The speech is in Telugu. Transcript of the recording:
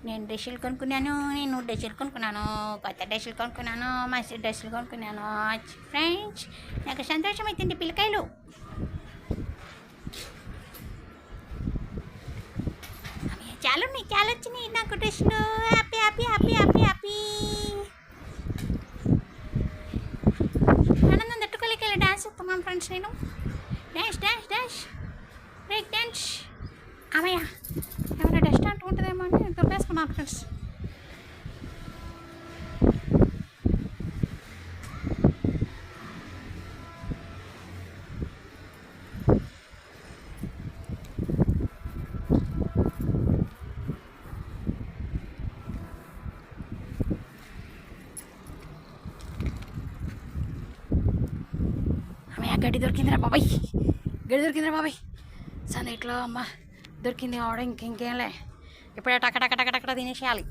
నేను డ్రెస్సులు కొనుక్కున్నాను, కొత్త డ్రెస్సులు కొనుక్కున్నాను, మంచి డ్రెస్సులు కొనుక్కున్నాను ఫ్రెండ్స్. నాకు సంతోషం అవుతుంది పిల్లకాయలు. చాలా వచ్చినాయి నాకు డ్రెస్సులు. Happy happy happy happy happy. ఆనందం తట్టుకోలేక డాన్స్ చేస్తున్నాను ఫ్రెండ్స్. నేను dance dance dance break dance. అమ్మయ్య ఏమైనా డస్ట్ అంటూ ఉంటుందేమో అని నేను దుర్పేసుకున్నాను ఫ్రెండ్స్. గడ్డి దొరికిందిరా బాబాయ్, సంది ఇట్లా అమ్మ దొరికింది ఆవిడ. ఇంకేంలే ఇప్పుడే టక టక టక టక తినేసేయాలి.